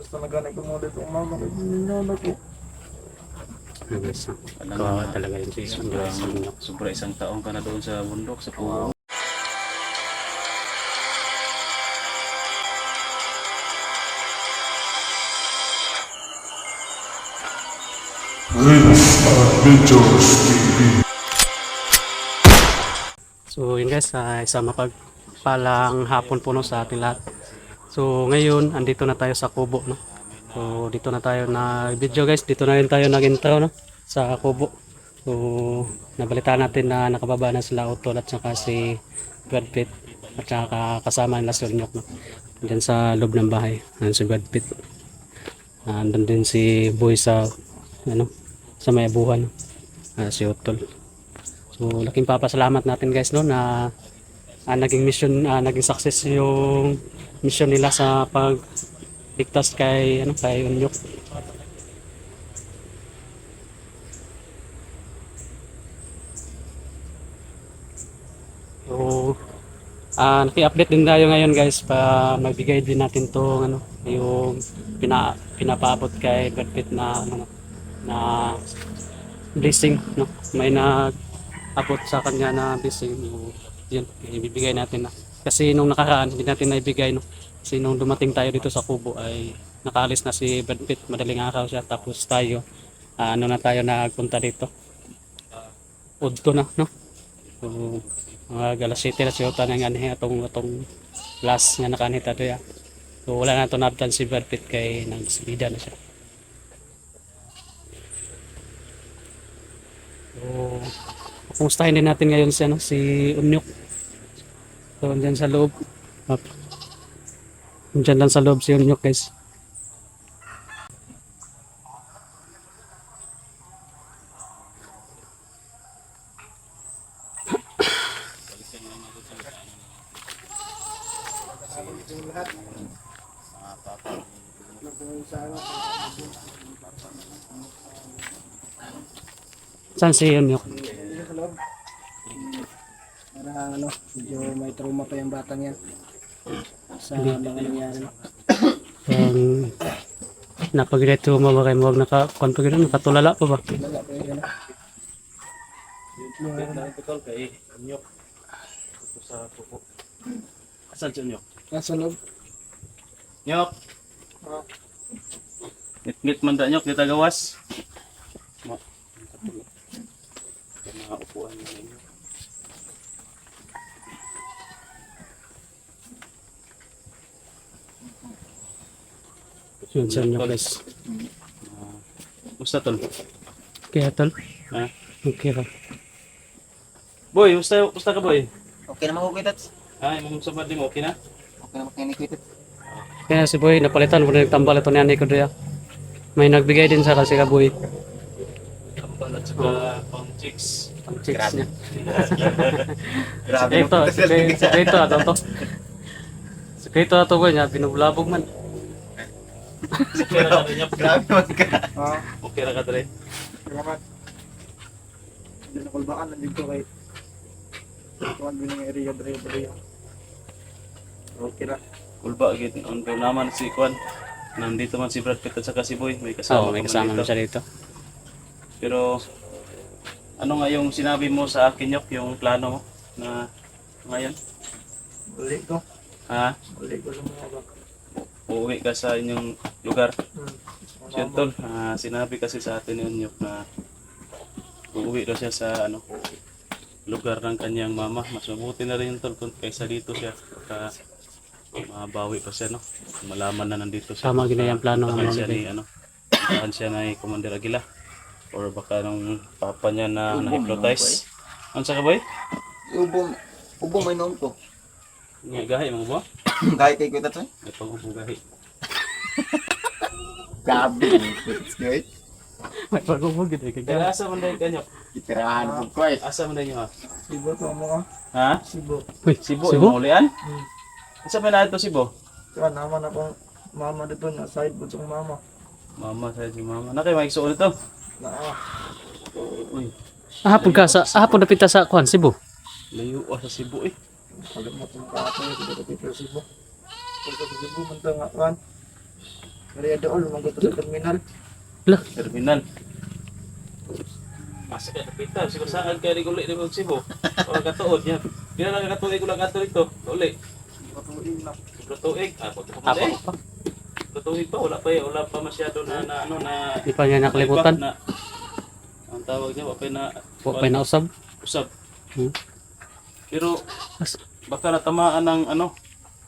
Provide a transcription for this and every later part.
Basta naghanay ko muna dito, mama ko, nilala ko. Guys, kawawa talaga yung si Sunyok. Sobra isang taong ka na doon sa bundok, sa puno. So yun guys, isang mapagpalang hapon po no, sa ating lahat. So ngayon, andito na tayo sa Kubo, no? So dito na tayo na video guys, dito na rin tayo nag-intro, no? Sa Kubo. So nabalitaan natin na nakababa na sila Utol at saka si Brad Pitt at saka kasama nila si Sunyok, no? Diyan sa loob ng bahay, nandun si Brad Pitt. Nandun din si Boy sa ano, sa may abuhan, si Utol. So laking papasalamat natin guys no na naging mission, naging success yung mission nila sa pagligtas kay kay Unyok. So naki-update din tayo ngayon guys pa magbigay din natin tong yung pinapaabot kay Brad Pitt na na blessing, no? May nag-abot sa kanya na blessing, yun ibibigay natin na. Kasi nung nakaraan hindi natin naibigay, no? Kasi nung dumating tayo dito sa Kubo ay nakaalis na si Brad Pitt, madaling araw siya, tapos tayo na tayo nagpunta dito, udto na, no? So mga alas 7 na siya ng atong last nga nakanita doya. So wala na ito nabtan si Brad Pitt kay nagsibida na siya. So kumustahin din natin ngayon si Unyok. So andyan sa loob. Andyan lang sa loob si Unyok guys. Saan si Unyok? Dito sa loob. Para medyo may trauma pa yung batang yan. Sa mga nangyari. Napag-reto mo ba kayo huwag nakatulala pa ba? Wala pa yun. Tol kay Unyok. Ito sa Kubo. Asan si Unyok? Nasa loob. Nyok! Ngit man da Nyok, di tagawas. Mga upuan na ninyo. Yun sa Unyok guys. Musta tol? Kaya tol? Ha? Okay ka. Boy, musta ka boy? Okay naman ko kitats. Ay, mong sabad mo, okay na? Okay naman kayo kitats. Kaya si Boy, napalitan mo na nagtambal ito niya ko doya. May nagbigay din sa kasi ka Boy. Tambal at saka pang chicks. Ang chicks niya. Grabe Sekreto ato to. Sekreto ato Boy niya, pinubulabog man. Okay ra ka rin Nyok. Grabe naman ka. Okay ra ka dre. Salamat. Hindi na kulbaan nandito kay tuwan bilang area dre. Okay na. Kulba gid on pero naman si Kwan. Nandito man si Brad Pitt at saka si Boy, may kasama May man kasama dito. mo siya dito. Pero ano nga yung sinabi mo sa akin Nyok, yung plano mo na ngayon? Uli ko. Ha? Uli ko sa mga bak. Uuwi ka sa inyong lugar. Yun tol, Mama. sinabi kasi sa atin yun Nyok na uuwi daw siya sa lugar ng kanyang mama. Mas mabuti na rin yung tol kaysa dito siya. Baka mabawi pa siya, no? Malaman na nandito siya. Tama ginayang plano Baka ng siya mga ni baka siya ni Commander Aguila. Or baka nung papa niya na na-hypnotize. Ano sa ka boy? Ubong may noon ko. Nga gahi mga ba? Kahit kay kitats eh. May pang-ubong gahi. Grabe. It's good. May pagubog gid kay. Kaya asa man dahil kanyo? Itirahan ko ko eh. Asa man dahil nyo ha? Sibo to mo ka. Ha? Sibo. Uy, Sibo, yung maulian? Asa man na ito Sibo? Kaya naman akong mama dito na side po sa mama. Mama, sa si mama. Na kayo makikisuon ito? Na Uy, Hapon napita sa kuan Cebu. layo sa Sibo eh. pagkat mo itong kato dito dito Sibo. Pagkat sa Sibo man ito nga kan. Kaya doon, lumagot sa terminal. Lah, Terminal. Asa ka napita, siguro saan kaya ni uli ni Magsibo? Wala katuod niya. Pila lang katuig ko lang ato rito. Uli. Patuloy lang. Katuig. Ah, pag pumunta eh. Katuig pa, wala pa masyado na ano na di pa niya nakalimutan. na ang tawag niya, wapay na Wa pa na usab. usab. Hmm. Pero As- baka natamaan ng ano,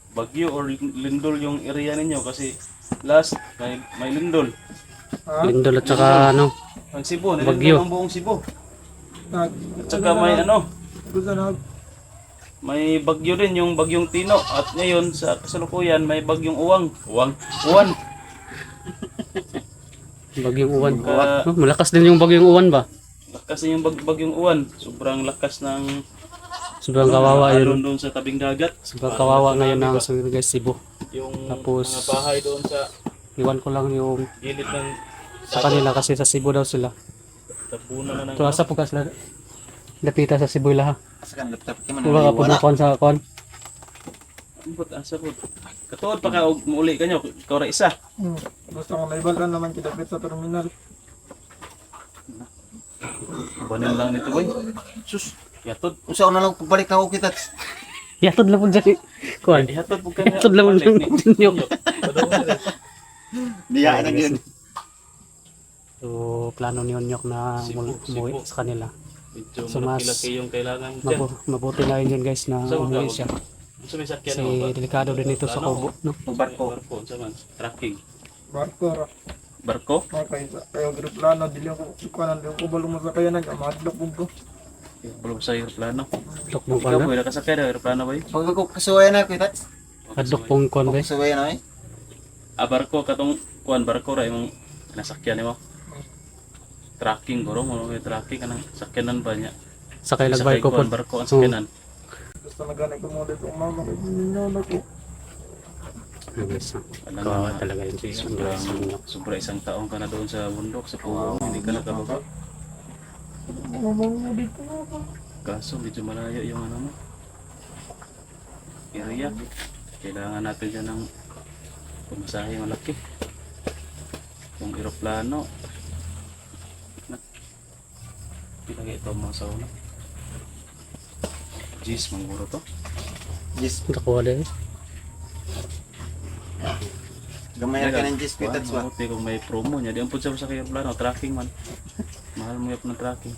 bagyo or lindol yung area ninyo kasi last may lindol. Ha? Lindol at saka ano, Ang Cebu, Bagyo. nilindol ang buong Cebu. Nag, At saka may ano, Gusto na. may bagyo din yung bagyong Tino at ngayon sa kasalukuyan may bagyong Uwan. bagyong uwan. Ka- Oh, malakas din yung bagyong uwan ba? Lakas din yung bagyong Uwan. Sobrang lakas ng Sobrang kawawa alon yun. doon sa tabing dagat. Sobrang kawawa ngayon ng guys, Cebu. Yung Tapos- mga bahay doon sa Iwan ko lang yung gilid ng sa kanila kasi sa Cebu daw sila. tapunan na ng So asa po ka sila lapita sa Cebu ha. Sa kan laptop ka man. Kung baka pumakon sa kon. ambot asa po. Katuod pa ka og muuli kanyo, ikaw ra isa. Gusto ko naibalan naman kidapit sa terminal. Banin lang nito boy. Sus, yatod. Usa na lang pagbalik na ako kita. Yatod lang po dyan. Kon. Yatod po kanya. Yatod lang po dyan. Diya na gyud. So plano ni Onyok na Cebu, umuwi Cebu. sa kanila. Medyo So, mas malaki yung kailangan dyan. Mabuti na yun guys na So, umuwi wag- siya. Sa may sakyan Kasi mo ba? delikado din ito sa Kubo. No? Barko. Barko, sa man. Tracking. Barko ra. Barko? Kayo aeroplano, dili ko ikanan ko balong mo sa kaya nag-amadlok ko. Belum sa aeroplano. Adlok mong Ikaw kon po, na. nakasakay na aeroplano ba yun? Pag ako kasuwayan na kita. Adlok pong kon guys. Kasuwayan na eh. Ah, barko, katong kuan barko ra imong nasakyan mo. Tracking guro mo may tracking kanang sakyanan ba niya? Sakay lagbay ko po. kuan barko ang sakyanan. Gusto na ganay ko mo dito mama kay ninyo ko. Guys, Alam kawawa na, talaga yung season guys. sobra isang taong ka na doon sa bundok sa Pugo, hindi ka nakababa. Mama mo dito na. Kaso medyo malayo yung ano mo. Area. Kailangan natin dyan ng pamasahe malaki. Yung aeroplano. Ilagay ito mga sauna. Jeez, mangguro to. Yes. Nakuha din. Gamay ka ng Jis pitats ba? Mabuti kung may promo niya. Di ang punsa sa aeroplano, tracking man. Mahal mo yung ng tracking.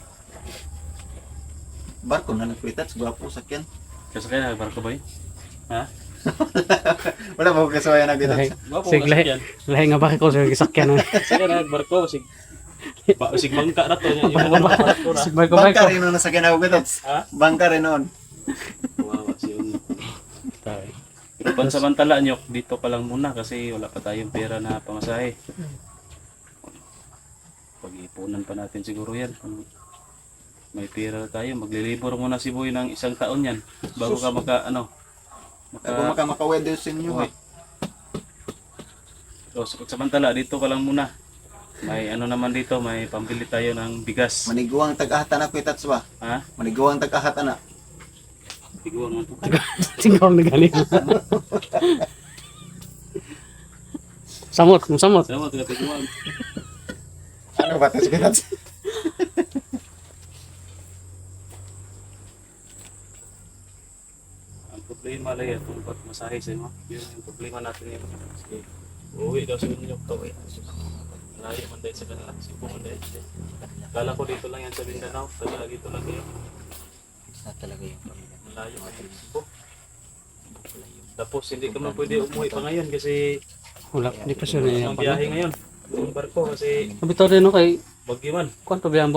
Barko na lang pitats gwapo sakyan. Kasi kaya barko ba yun? Ha? Wala ba ko kasuwayan na Lahi. pitats? Gwapo Sig nga lahi. sakyan. Lahi nga ba ko sa gisakyan. Sige na, barko. Sig bangka na to. Yung mga barko na. Sigbay ko Bangka ba ko. rin nun nasakyan ako pitats. Ha? Bangka rin nun. Wawa si Unyo. Pero pansamantala nyo, dito pa lang muna kasi wala pa tayong pera na pamasahe. Pag-ipunan pa natin siguro yan. Kung may pera tayo, maglilibor muna si Boy ng isang taon yan. Bago ka Ako makawed sa inyo ha. So, samantala, dito ka lang muna. May ano naman dito, may pambili tayo ng bigas. Maniguang tag-ahatan ako pitats ba? Ha? Maniguang tag-ahatan na. Tiguan mo. Tingkong na galing. Samot, samot. Salamat, tiguan. Ano ba tas pitats? Ang problema lang yan, kung ba't masahe sa inyo. Yun yung problema natin yun. Sige, uuwi daw sa inyo. Malayo man dahil sa kanila. Cebu man dahil. Kala ko dito lang yan sa Mindanao. Taga dito lang yun. Isa talaga yung pamilya. Malayo man yung Cebu. Tapos hindi ka man pwede umuwi pa ngayon kasi Wala, di pa siya na ang biyahe ngayon. Yung barko kasi Kabitaw rin no kay bagyo man. kuan pa ba ang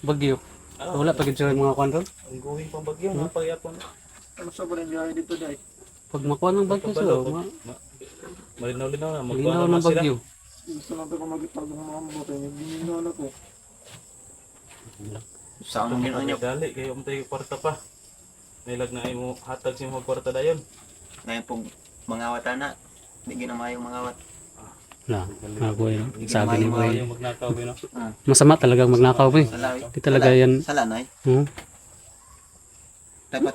bagyo? Wala pa gid siya mga kuan ron. Ang guhing pang bagyo, napayapon. Ano sa ba niya dito dai? Pag makuha ng bagyo so, Malinaw-linaw na. Magkuha malinaw naman ng sila. bagyo. Gusto na ko magitag ng mga mo kay ninyo ko. Sa among ginawa niyo. Dali, kayo umtay kwarta pa. May lagnay mo, hatag siya mo kwarta dayon. Ngayon pong mga watana. Hindi ginamayong mga wat. Na, boy, no? Sabi ni boy. Yung magnakaw, no? Masama talagang magnakaw boy. Salawi. Di talaga yan. Salanay. Dapat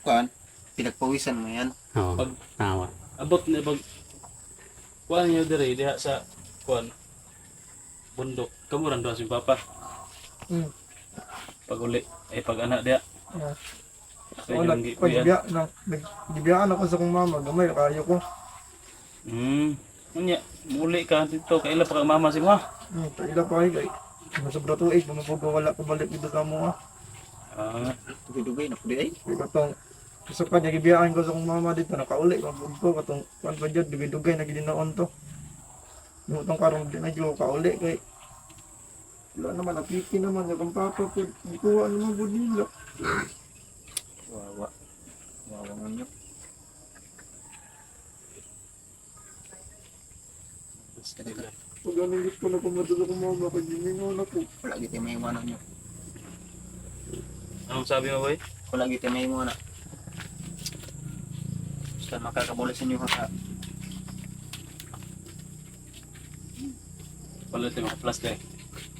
kuan pinagpawisan mo yan. Oo. Pag- Tawa. Abot na pag kuan niyo dire diha sa kuan bundok. Kamu ran doon si papa. Pag uli ay pag anak diha. Wala, gibiyaan ako sa kong mama, gamay, kayo ko. Unya, muli ka dito kaila pa kang mama si mo. Taila pa kay, masabra tuig, mamapag wala ko balik dito sa mo. Ah, Dugay-dugay na pudi ay. Kaya katong, gusto ka niya, gibiyaan ko sa kong mama dito, nakauli, mabug ko, katong, kwan pa dyan, dugay-dugay, nagidinaon to. Yung itong karong di na dyan, kauli, kay, wala naman, napiki naman, yung papa po, di kuha naman po nila. Wawa. Wawa ng nyok. Pag anong gusto na pumunta sa kong mama, kay giningaw na po. Wala giti may mo na nyok. anong sabi mo boy? Wala giti may mo na. Basta makakabulis sa inyo ha. Wala tayo mga plus day.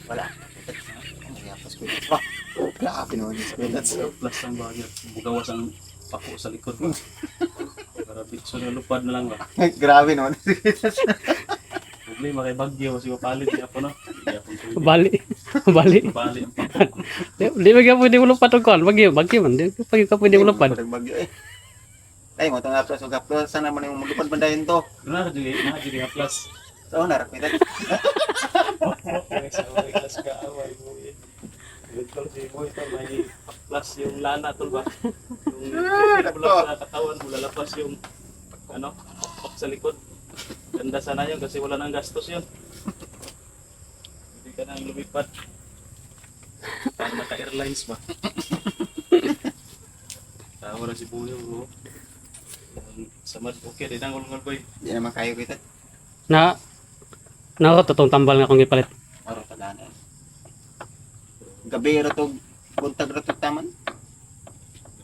Wala. Nagyapas ko dito. Grabe naman yung squid. Plus ang bagay. Bugawas ang pako sa likod ba? Para bitso na lupad na lang ba? Grabe naman. Problema kay bagyo si mapalit niya po no. Hindi ako pwede. Bali. Bali. Mapali ang pako. Di ba ka pwede mo lupad og kon? Bagyo man. Di ka pwede mo lupad. Bagyo eh. Ay mo tong aplas ug aplas sana man yung magupad bandayon to. Na jadi nga plus. So narapitan. Sa plus ka away mo eh. Ito si boy to may plus yung lana tol ba? Yung mula sa katawan mula lapas yung ano, pak sa likod. Ganda sana yun kasi wala nang gastos yun. Hindi ka nang lumipad. Parang naka-airlines ba? Tawa na si Buyo bro. Samad, okay, di nang ulungan boy. Di naman kayo kita. Na ako totong tambal nga akong gipalit. Aro kadana. Gabi ra to buntag ra to taman.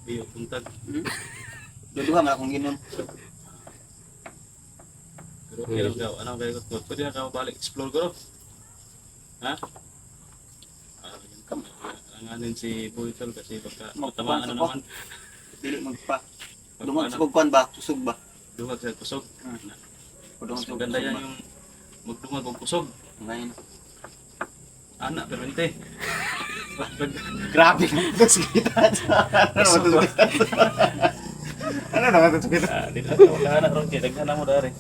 Gabi yung puntag. Duduha man akong ginom. Pero okay lang daw. Anong gaya ko? Pwede na ka balik explore ko. Ha? Alanganin si Buyo tol kasi baka matamaan na naman. Dili magpa. Dumag sa kugkuan ba? Susog ba? Dumag sa kusog. Kudong Mas sa maganda yan yung magdumag og kusog. Ngayon. Anak, pero hindi. Grabe ka sa kita. Ano naman ito sa kita? Di na wala na ron kaya daghan mo dari.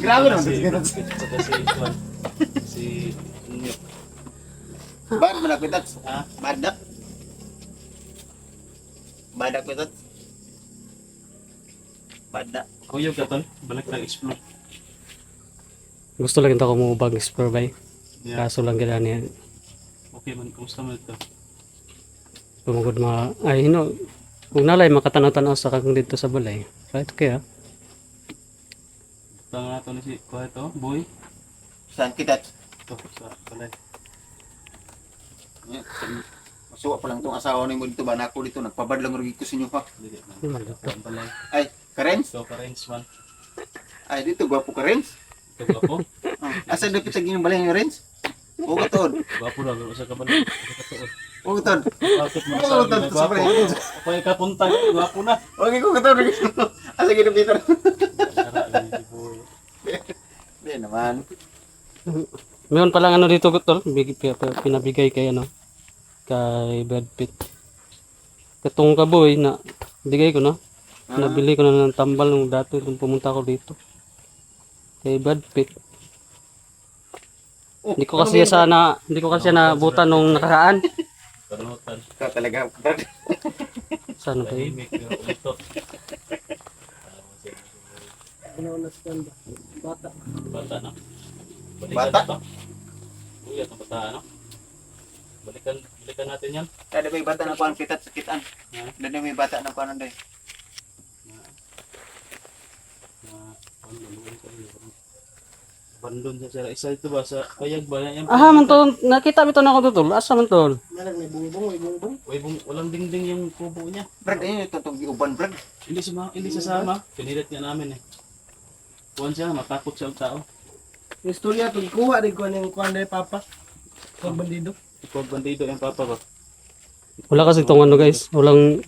Grabe naman ito sa kita. Si Nyok. Bad mo na kita. Ha? Badak. Badak kita. Badak. Kuyog ka tol, balik na explore. Gusto lang ito ko mo bag explore bay. Yeah. Kaso lang gila niya. Okay man, kumusta man ito? Tumugod ay hino. Kung nalay makatanaw-tanaw sa kang dito sa balay. Right kaya. Tanga nato ni si kuha ito, boy. Saan kita? Ito, sa balay. Masuwa pa lang itong asawa ni mo dito ba? Nako dito, nagpabad lang rin ko sa inyo ha. Dili man. Di man dito. Ang balay. Ay, Karens? Ito ka range man. Ay, dito, gwapo Karens. Ito gwapo. Asa dapit sa ginyong balay ng Karens? O katod. Gwapo na, pero sa kabalay. O katod. Bakit mo Oo, sabi na sa gwapo? Karens. Kapag kapunta, gwapo na. Okay ko katod. Asa ginyong dito. Tara, si boy. Hindi naman. Meron palang ano dito tol, pinabigay kay ano kay Brad Pitt. Katong kaboy na bigay ko no. Nabili ko na ng tambal nung dati nung pumunta ko dito. Kay Brad Pitt. Hindi ko kasi nabutan nung nakaraan. Kanutan. Ikaw talaga, Brad. Sana ba yun? Tahimik, pero ito. Bata. Bata na. Bata? Na to. Uy, at ang bata ano? Balikan natin yan. Dada may bata na kuhan kitat sa kitaan. Dada may bata na kuhan day. Bandon siya sila. Isa ito ba sa payag ba? Yan, Ah, man tol, nakita mo to na ako tol. Asa man tol? Meron may bungbong, may bungbong. Walang dingding yung kubo niya. Brad, ayun ito itong giuban, Brad. Hindi sasama. Pinilit niya namin eh. Kuhan siya, matakot siya ang tao. Yung istorya to, kuha rin ko ng kuha na papa. Kung bandido. Ikaw bandido yung papa ba? Wala kasi itong ano guys, walang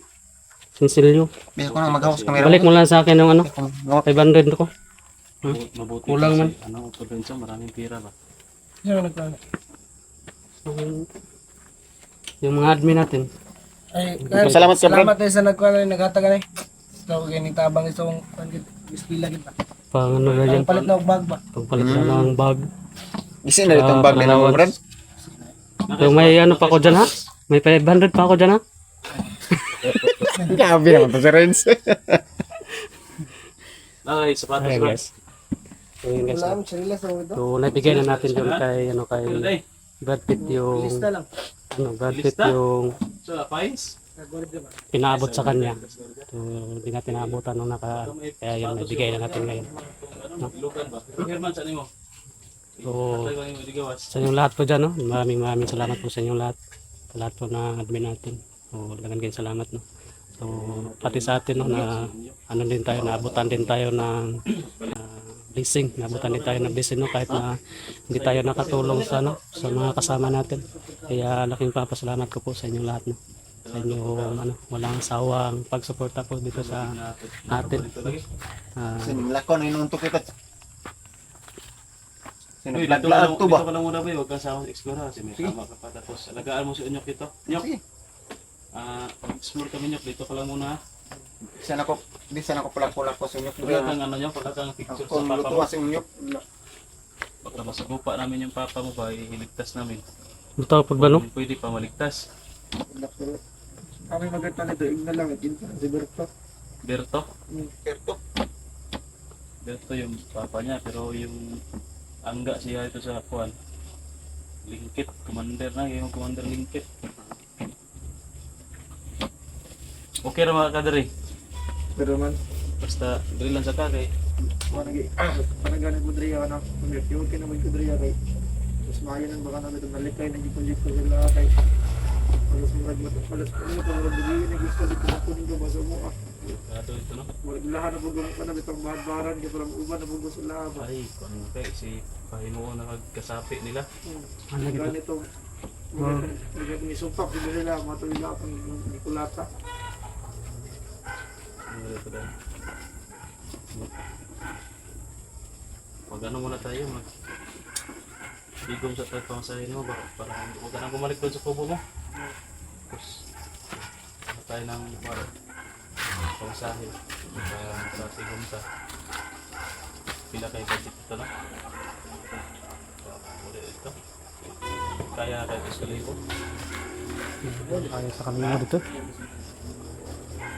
sinsilyo. Bisa ko na maghawas kamera. Balik mo lang sa akin yung ano, 500 ko. Mabuti Kulang kasi, man. probinsya, maraming pira ba? Sino nagplano? Yung mga admin natin. Ay, Salamat ka, salamat tayo sa nagkuhan na naghatag na. Ito, ganyan tabang isang ispila kita. Pang ano na Ang yan. palit na og bag ba? Pagpalit na ng bag. Isi na itong bag na mo, Brad. So may ano pa ako dyan ha? May 500 pa ako dyan ha? Grabe naman to si Renz. Okay, sapatos Ayan bro. guys. So yun guys. Wala, sarila sa ito. So nabigay na natin yun kay kay Today, Brad Pitt yung Lista lang. Brad Pitt Lista? yung so fines? Nagwanit ba? pinaabot sa kanya. So hindi natin naabutan nung kaya yun nabigay na natin ngayon. Ilukan ba? Herman, saan mo? So Tayo yung ligawas. sa inyong lahat po dyan, no? Maraming salamat po sa inyong lahat. Sa lahat po ng admin natin. So dagan kayo salamat, no? So pati sa atin, no, na ano din tayo, naabutan din tayo ng blessing. Naabutan din tayo ng blessing, no? Kahit na hindi tayo nakatulong sa, no, sa mga kasama natin. Kaya laking papasalamat ko po sa inyong lahat, no? Sa inyong walang sawang pagsuporta po dito sa atin. Sinilako na inuntok kita. Uy, Sinilako dito ba? ka lang muna ba? Huwag kang sawang explore kasi may tama ka pa. Tapos alagaan mo si Unyok dito. Unyok, Sige. explore kami Unyok. Dito ka lang muna. Di sana ko pula-pula ko sa inyo. Wala kang ano Unyok, wala kang picture sa Kung papa luto mo. kasi inyo. Baka masagupa namin yung papa mo ba, iligtas namin. Ito po ba, no? Kung pwede pa maligtas. Kami maganda nito, igna lang, itinta, si Berto. Berto? Kerto. Berto yung papa niya, pero yung angga siya ito sa kuwan. Lingkit, commander na, yung commander Lingkit. Okay na mga kadari. Pero man, Basta dali lang sa kare. panaganin ko diriya na, yung kinamay ko diriya kay. Mas maayon ang baka namin itong nalikay, nagipon-jip ko sila kay. Malas murag malas bigyan na gusto dito na kunin ko basa mo ah. Kado ito no? Lahat na paggamot ka na itong bahan-baharan, kaya parang uban na paggamot sila ba. Ay, kung kay si Pahimo na magkasapi nila. Ano gitu? Ganito, may sumpak dito sila, matuloy lang ang Nicolata. Ano ito dahil? Mag ano muna tayo, mag bigong sa pagpasahin mo para huwag ka nang bumalik doon sa kubo mo. Tapos ano tayo ng pamasahin sa sigong sa pila kay budget ito no? Ulit ito. Kaya kahit iskulay ko. Ayaw sa kanila dito.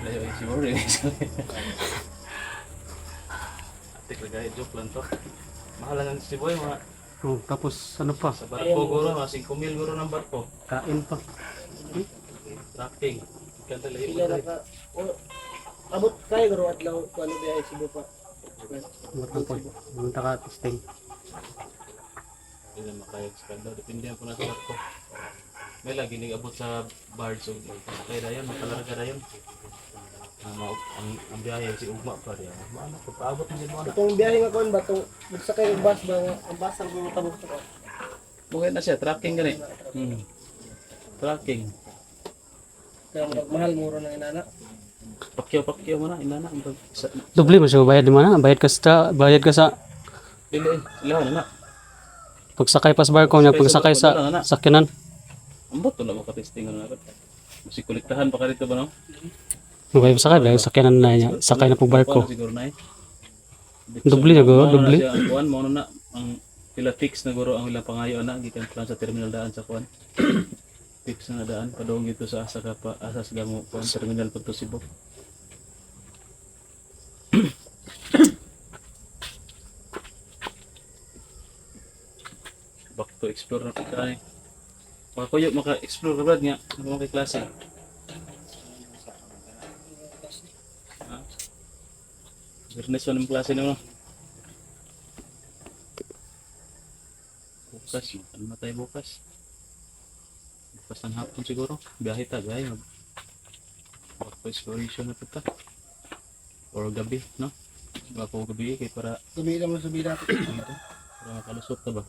Layo yung siguro rin iskulay. Atik na kahit joke lang to. Mahal lang si Boy mga Oh, tapos ano pa? sa barko guro, mga 5,000 guro ng barko. Kain pa. Tracking. Ikan talaga Pila na ka. Abot kayo garo at law ko ano biya Cebu pa. Matapos. Munta ka testing. Hindi na makayag sa kanda. Depende po na sa barko. May lagi nag-abot sa barge. So, kaya dayon, makalarga dayon. Ang biyahe si Ugma pa rin. Maano ko, paabot na din mo na. Itong biyahe nga kon ba tong magsakay ng bus ba ang bus ang tabok ko. Mukha na siya, tracking gani. Tracking. Kaya mahal muro ng inana. Pakyaw mo na, inana. Dubli mo siya bayad mo na. Bayad ka sa Dili, sila na. pagsakay pa sa barko niya, pagsakay sa sakyanan. Ambot to na makatesting na natin. Kasi kolektahan pa ka rito ba no? Bayad sa sakay, sakyanan na niya. Sakay na pag barko. Siguro na eh. Dubli na go, dubli. Ang kuan mo na ang pila fix na guro ang ilang pangayo na gikan plan sa terminal daan sa kuan. Fix na daan padong dito sa asa ka pa asas gamo kuan terminal pagto Cebu. Back to explore na kita eh. Makakuyo maka-explore ka brad nga ano kay klase. Bernes yung klase naman. Bukas, ano na tayo bukas? Bukas ng hapon siguro. Biyahe ta, biyahe. Bako exploration na kita. Or gabi, no? Bako gabi, kaya para Gabi naman sa bida. makalusot na ba?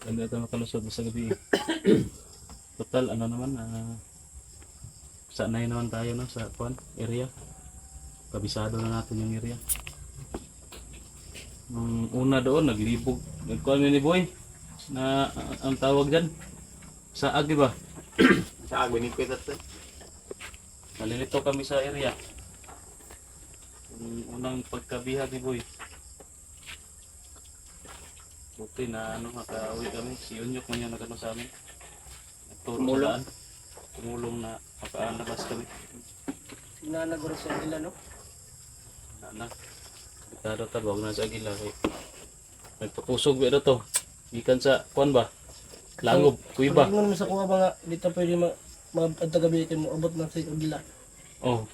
Ganda ito makalusot sa gabi. Total, ano naman, sanay naman tayo no, sa kuan area. Kabisado na natin yung area. Nung una doon, naglibog. Nagkuhan ni Boy na ang tawag dyan. Saag, di ba? Sa agwin ko ito. Nalilito kami sa area. Yung unang pagkabihag ni Boy. Buti na makauwi kami. Si Unyok man yung nagano sa amin. Nagturo sa daan. Tumulong na makaanabas kami. Sinanaguro sa nila, no? Anak. Bitado tabawag na sa agila. Nagpatusog ba to? Gikan sa kuan ba? Langob, kuiba. Pag mo sa kuha ba nga, dito pwede mga tagabi mo abot na sa gila. Oh.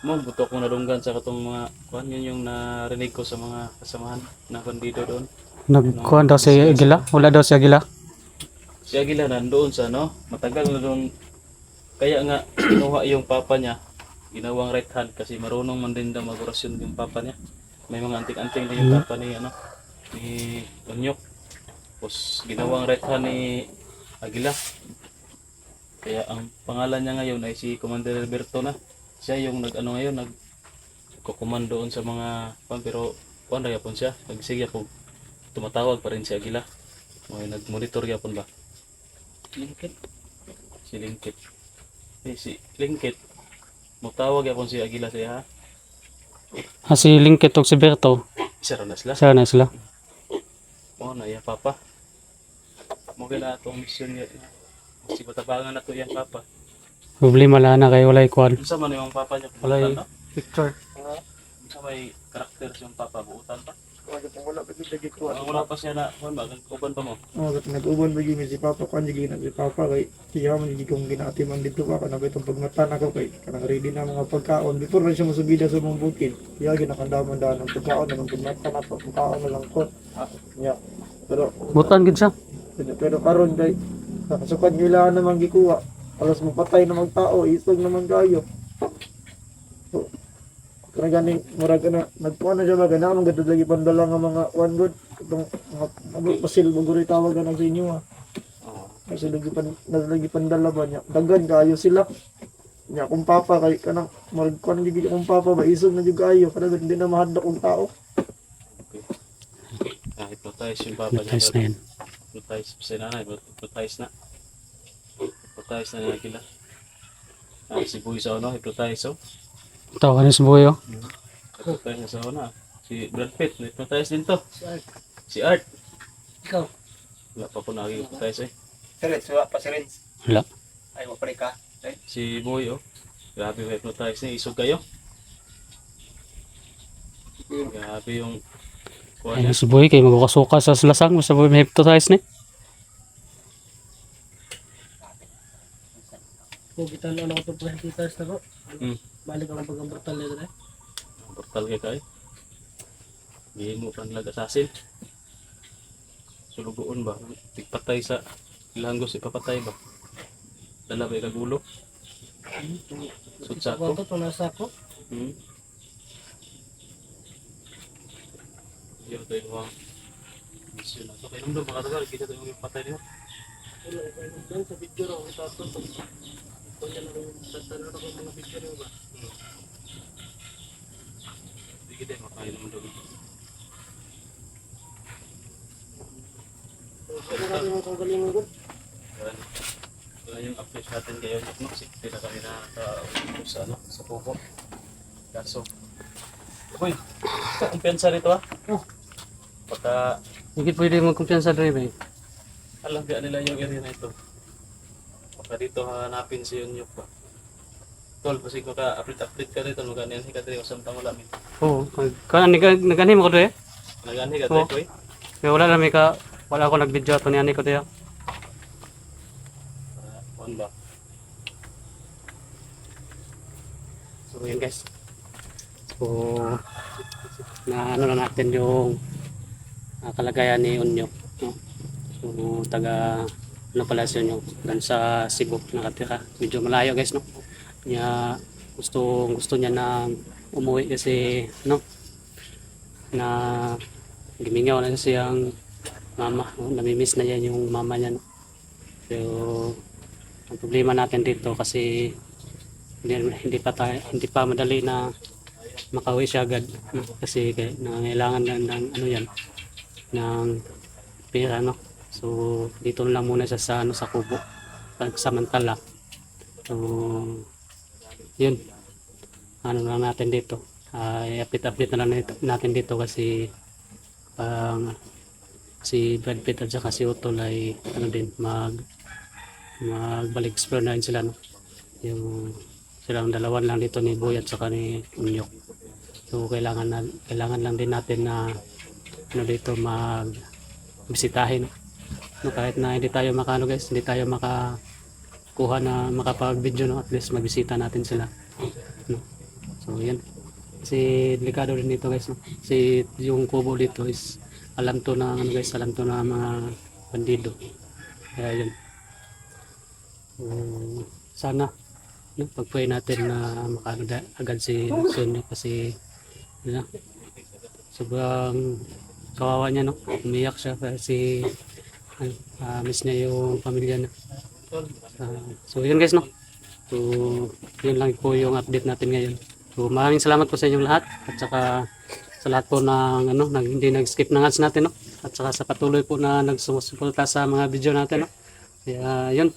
Mo butok ko nadunggan sa katong mga kuan yun yung narinig ko sa mga kasamahan na bandido doon. Nagkuhan daw si Agila? Wala daw si Agila? Si Agila nandoon sa matagal na doon. Kaya nga kinuha yung papa niya, ginawang right hand kasi marunong man din daw mag-orasyon yung papa niya. May mga anting-anting din yung papa ni ni Unyok. Tapos ginawang right hand ni Agila. Kaya ang pangalan niya ngayon ay si Commander Alberto na. Siya yung ngayon nagkukumando doon sa mga pero kuan ra yapon siya. Nagsige po tumatawag pa rin si Agila. May nagmonitor yapon ba? Lingkit. Si Lingkit. Si Lingkit. Mutawag yapon si Agila siya ha. Si Lingkit o si Berto. Isa ra na sila. Sana na sila. Oh, na iya papa. Mo gila atong mission niya. Kasi batabangan na to yan papa. Problema lang na kay walay kuhan. Unsa man yung papa niya? Walay Buutan, no? picture. Unsa may karakter siyang papa buutan pa? Wala pa kita gikuha. Ang wala pa siya na kuan ba uban pa mo. Nag-uban ba si Papa kan jigi na si Papa kay siya man jigi kong ginatiman dito pa kana itong pagmatan ako kay kanang ready na mga pagkaon before na siya masubida sa mga bukid. Kaya ginakandaman daan ng pagkaon ng pagmatan na pagkaon na lang ko. Yeah. Pero Butan gid siya. karon kay nakasukan nila naman gikuha. Alas mapatay na magtao, isog naman kayo. So, kaya gani murag na nagkuha na siya magana ang gadto lagi pandala nga mga one good itong mga pasil baguri tawag na sa inyo ha. Kasi lagi pandala ba niya. Dagan kayo sila. Nya kung papa kay kanang murag kuan gid kung papa ba isog na jud kayo kada hindi na mahadlok og tao. Hypnotize yung papa niya. Nice na yan. Hypnotize si nanay, hypnotize na. Hypnotize na nila kila. Si Boy sa hypnotize oh. Tawa ni si Boyo. Hypnotize na sa Si Brad Pitt, hypnotize din to. Si Art. Si Art. Ikaw. Wala pa po nag-hypnotize Sirens, wala pa sirens. Wala. Ay, mapare ka. Si Boy oh. Grabe yung hypnotize niya. Isog kayo. Grabe yung kuha Ay niya. si Boy kay magkasuka sa lasang sa Boy may hypnotize ni. Kung kita na ako ito pagkakita sa ko. Hmm. Balik ako pagkabartal nito na. Portal kay kay. Hindi mo pa nilag assassin. Sulugoon ba? Tigpatay sa Langgos ipapatay ba? Dala ba ikagulo? Sutsa ko? Ito nasa ako. Yun ito yung mission na ito. Kaya nung makatagal, kita ito yung patay niyo. Wala ikaw yung dyan sa video raw. Ito ito. Kung yan ako tatanong ako mga video raw ba? Hindi kita yung makain naman doon. Kaya natin mo kung galing mo. Yan yung update natin kayo. Sikti na kami na sa pupo. Kaso. Uy, kumpiyansa rito ha? Pagka Higit pwede magkumpiyansa diri ba? alaga nila yung area na ito. Pagka dito hanapin si Unyok pa. Tol, kasi ko ka update ka dito. Magkanihan ka dito. Samtang wala min. Oo. Kan nagani mo ko diri. Nagani ka Oo. dito eh. Kaya wala ako nag-video ato ni ani ko diya. Kuhan ba? So yun guys. So na ano na natin yung kalagayan ni Unyok. No? So taga ano pala si Unyok dan sa Cebu nakatira. Medyo malayo guys no. Niya gusto niya na umuwi kasi no na gimingaw na siyang mama. No? Namimiss na yan yung mama niya. No? So ang problema natin dito kasi hindi pa madali na makauwi siya agad. No? Kasi nangailangan na ng ano yan, ng pera, no? So dito na lang muna siya sa ano, sa kubo pagsamantala. So yun, ano lang natin dito, i-update na lang natin dito kasi pang si Brad Pitt at saka si Utol ay ano din magbalik explore na rin sila, no? Yung silang dalawan lang dito ni Boy at saka ni Unyok. So kailangan lang din natin na ano dito bisitahin, no? Kahit na hindi tayo makano guys, hindi tayo makakuha na makapag-video, no? At least magbisita natin sila, no? So yan. Kasi delikado rin dito guys, no? Kasi yung kubo dito is alam to na ano guys, alam to na mga bandido. Kaya yun. So, sana no, pag-pray natin na makaano agad si Sonia kasi yun na, sobrang kawawa niya, no? Umiyak siya kasi miss niya yung pamilya na. So yun guys, no? So yun lang po yung update natin ngayon. So maraming salamat po sa inyong lahat at saka sa lahat po ng ano, hindi nag-skip ng ads natin, no? At saka sa patuloy po na nagsusuporta sa mga video natin, no? Kaya yun.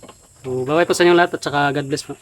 So bye-bye po sa inyong lahat at saka God bless po.